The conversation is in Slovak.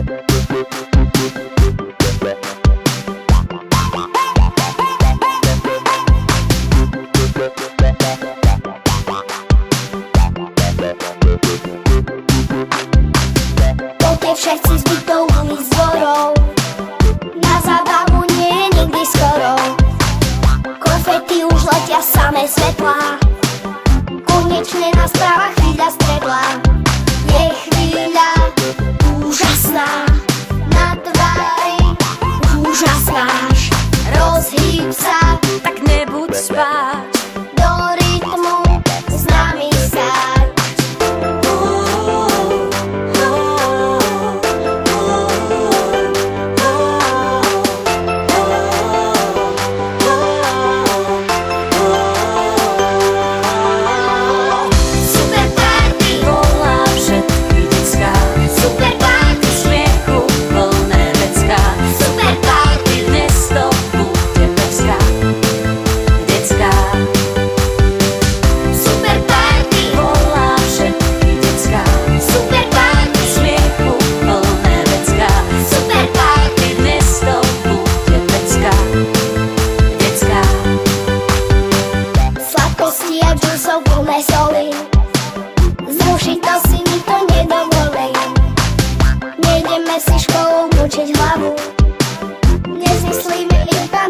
Poďte všetci z bytov i z dvorov, na zábavu nie je nikdy skoro. Konfety už letia samé svetlá, konečne nastáva chvíľa stredla. Je chvíľa úžasná, na tvári úžasnáš. Rozhýb sa, tak nebuď spáť, do rytmu s nami sáď. Super party, volá všetky decká, super party, smiechu plné vecká. super party, Dnes to bude pecká, decká. super party, Volá všetky decká, super party, smiechu plné vecká. super party. Dnes to bude pecká, decká. Sladkosti a džusov plné soli, zrušiť to si nikto nedovolí. Nejdeme si školou mučiť hlavu, dnes myslíme iba